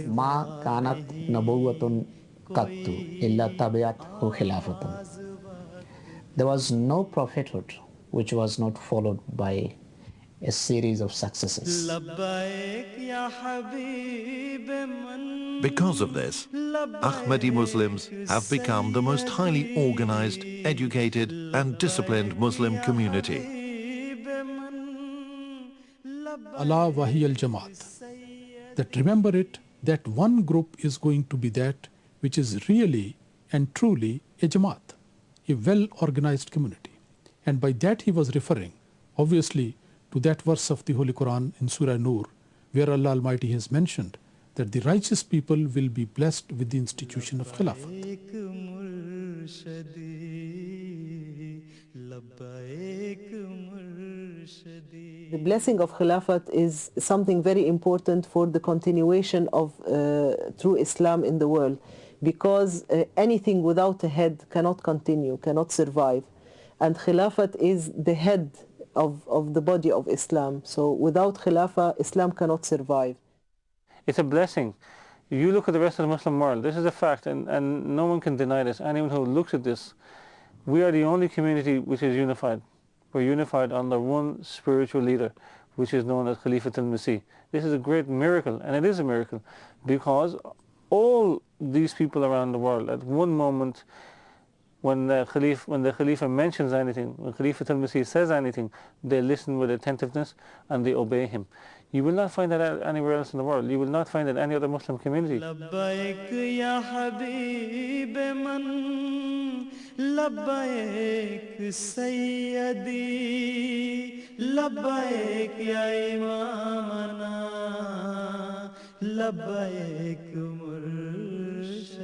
Ma kanat nabuwatun qattu illa tabi'athu khilafatun. There was no prophethood which was not followed by a series of successes. Because of this, Ahmadi Muslims have become the most highly organized, educated and disciplined Muslim community. Allah Wahi al-Jamaat. That remember it, that one group is going to be that which is really and truly a Jamaat, a well-organized community. And by that he was referring, obviously, to that verse of the Holy Quran in Surah Nur, where Allah Almighty has mentioned that the righteous people will be blessed with the institution of Khilafat. The blessing of Khilafat is something very important for the continuation of true Islam in the world, because anything without a head cannot continue, cannot survive. And Khilafat is the head of the body of Islam. So without Khilafah, Islam cannot survive. It's a blessing. You look at the rest of the Muslim world, this is a fact, and no one can deny this. Anyone who looks at this, we are the only community which is unified. We're unified under one spiritual leader, which is known as Khalifatul Masih. This is a great miracle, and it is a miracle, because all these people around the world, at one moment, when the Khalifa mentions anything, when Khalifatul Masih says anything, they listen with attentiveness and they obey him. You will not find that anywhere else in the world. You will not find it in any other Muslim community.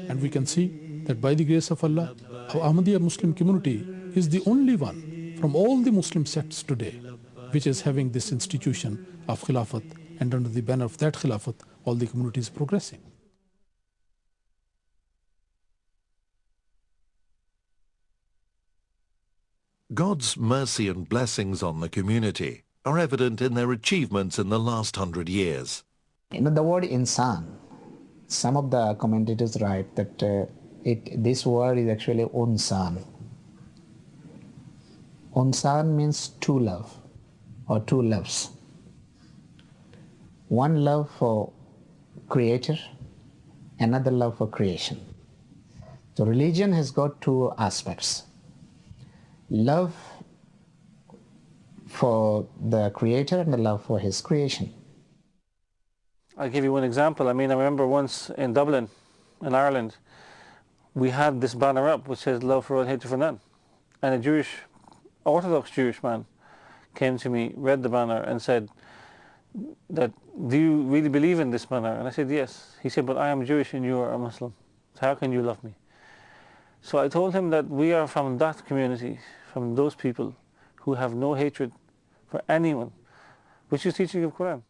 And we can see that by the grace of Allah, our Ahmadiyya Muslim community is the only one from all the Muslim sects today which is having this institution of Khilafat, and under the banner of that Khilafat, all the communities progressing. God's mercy and blessings on the community are evident in their achievements in the last 100 years. You know, the word insan, some of the commentators write that this word is actually unsan. Unsan means two love, or two loves. One love for creator, another love for creation. So religion has got two aspects. Love for the creator and the love for his creation. I'll give you one example. I remember once in Dublin, in Ireland, we had this banner up which says love for all, hatred for none. And a Orthodox Jewish man came to me, read the banner and said, do you really believe in this banner? And I said, yes. He said, but I am Jewish and you are a Muslim. So how can you love me? So I told him that we are from that community, from those people who have no hatred for anyone, which is teaching of Quran.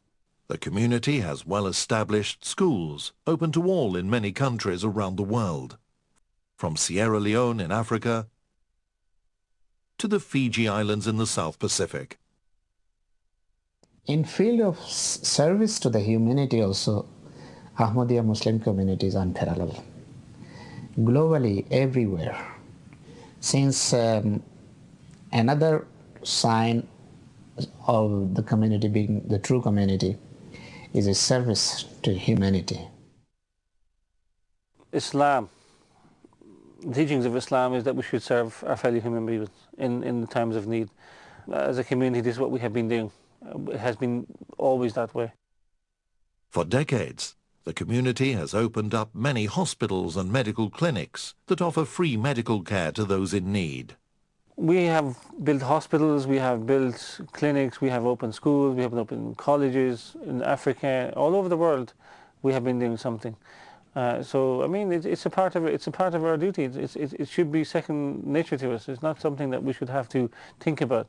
The community has well-established schools, open to all in many countries around the world, from Sierra Leone in Africa to the Fiji Islands in the South Pacific. In field of service to the humanity also, Ahmadiyya Muslim community is unparalleled. Globally, everywhere. Since another sign of the community being the true community is a service to humanity. Islam, the teachings of Islam is that we should serve our fellow human beings in times of need. As a community, this is what we have been doing. It has been always that way. For decades, the community has opened up many hospitals and medical clinics that offer free medical care to those in need. We have built hospitals, we have built clinics, we have opened schools, we have opened colleges in Africa, all over the world. We have been doing something. It's a part of our duty. It should be second nature to us. It's not something that we should have to think about.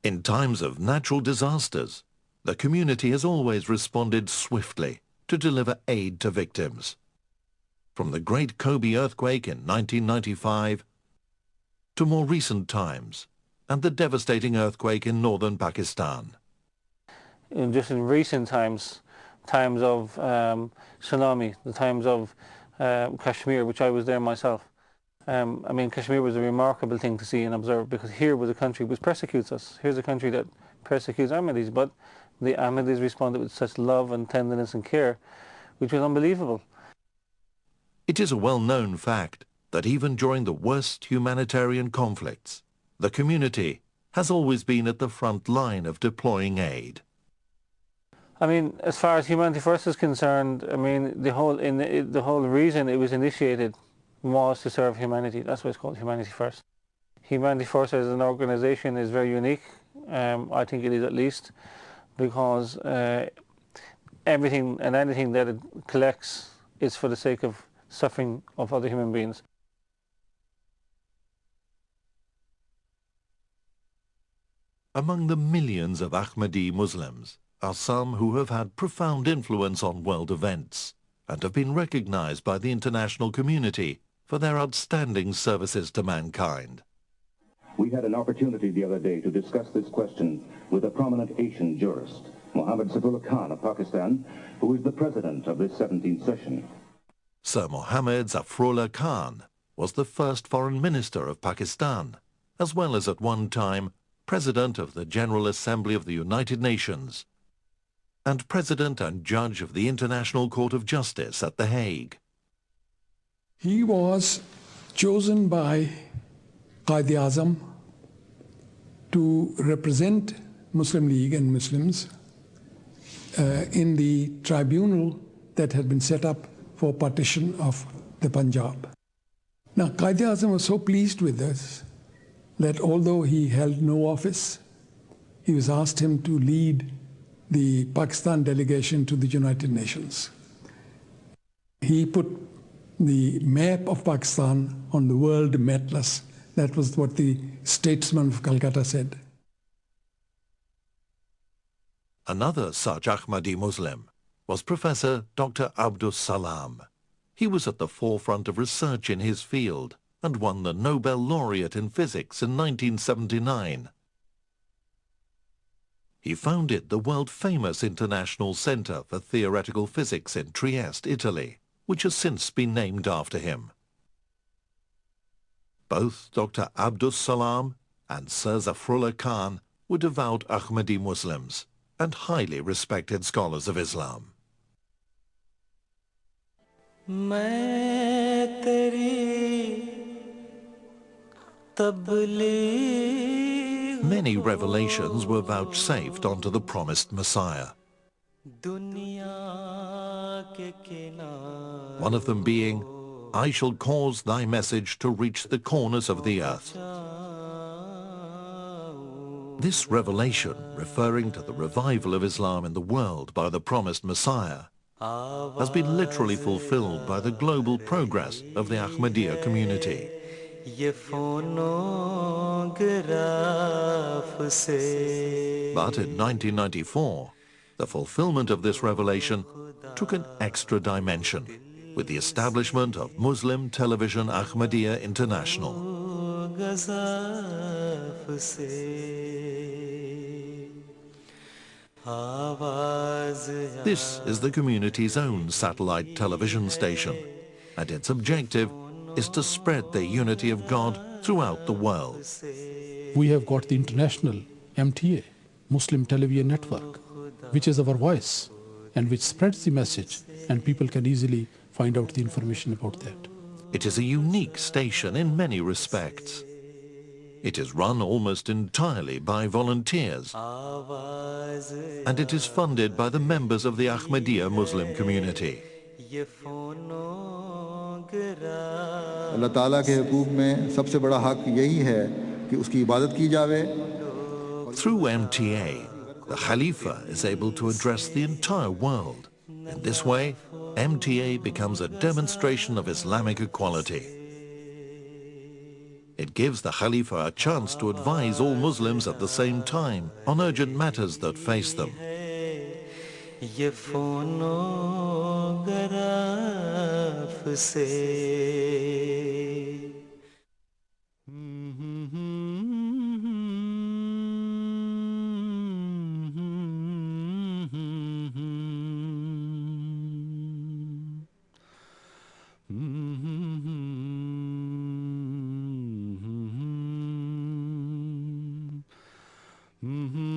In times of natural disasters, the community has always responded swiftly to deliver aid to victims. From the Great Kobe earthquake in 1995 to more recent times and the devastating earthquake in northern Pakistan. just in recent times, times of tsunami, the times of Kashmir, which I was there myself. I mean, Kashmir was a remarkable thing to see and observe, because here was a country which persecutes us. Here's a country that persecutes Ahmadis, but the Ahmadis responded with such love and tenderness and care, which was unbelievable. It is a well-known fact that even during the worst humanitarian conflicts, the community has always been at the front line of deploying aid. I mean, as far as Humanity First is concerned, I mean, the whole reason it was initiated was to serve humanity. That's why it's called Humanity First. Humanity First as an organization is very unique. I think it is, at least, because everything and anything that it collects is for the sake of suffering of other human beings. Among the millions of Ahmadi Muslims are some who have had profound influence on world events and have been recognized by the international community for their outstanding services to mankind. We had an opportunity the other day to discuss this question with a prominent Asian jurist, Mohammed Saifullah Khan of Pakistan, who is the president of this 17th session. Sir Mohammed Zafrullah Khan was the first foreign minister of Pakistan, as well as at one time President of the General Assembly of the United Nations and President and Judge of the International Court of Justice at The Hague. He was chosen by Quaid-e-Azam to represent Muslim League and Muslims in the tribunal that had been set up for partition of the Punjab. Now, Quaid-e-Azam was so pleased with this that although he held no office, he was asked him to lead the Pakistan delegation to the United Nations. He put the map of Pakistan on the world atlas. That was what the statesman of Calcutta said. Another such Ahmadi Muslim was Professor Dr. Abdus Salam. He was at the forefront of research in his field and won the Nobel laureate in physics in 1979. He founded the world-famous International Center for Theoretical Physics in Trieste, Italy, which has since been named after him. Both Dr. Abdus Salam and Sir Zafrullah Khan were devout Ahmadi Muslims and highly respected scholars of Islam. Many revelations were vouchsafed onto the promised Messiah. One of them being, "I shall cause thy message to reach the corners of the earth." This revelation, referring to the revival of Islam in the world by the promised Messiah, has been literally fulfilled by the global progress of the Ahmadiyya community. But in 1994, the fulfillment of this revelation took an extra dimension with the establishment of Muslim Television Ahmadiyya International. This is the community's own satellite television station, and its objective is to spread the unity of God throughout the world. We have got the international MTA, Muslim Television Network, which is our voice and which spreads the message, and people can easily find out the information about that. It is a unique station in many respects. It is run almost entirely by volunteers, and it is funded by the members of the Ahmadiyya Muslim community. अल्लाह ताला के हुकूक में सबसे बड़ा हक यही है कि उसकी इबादत की जावे. Through MTA, the Khalifa is able to address the entire world. In this way, MTA becomes a demonstration of Islamic equality. It gives the Khalifa a chance to advise all Muslims at the same time on urgent matters that face them. Mm-hmm.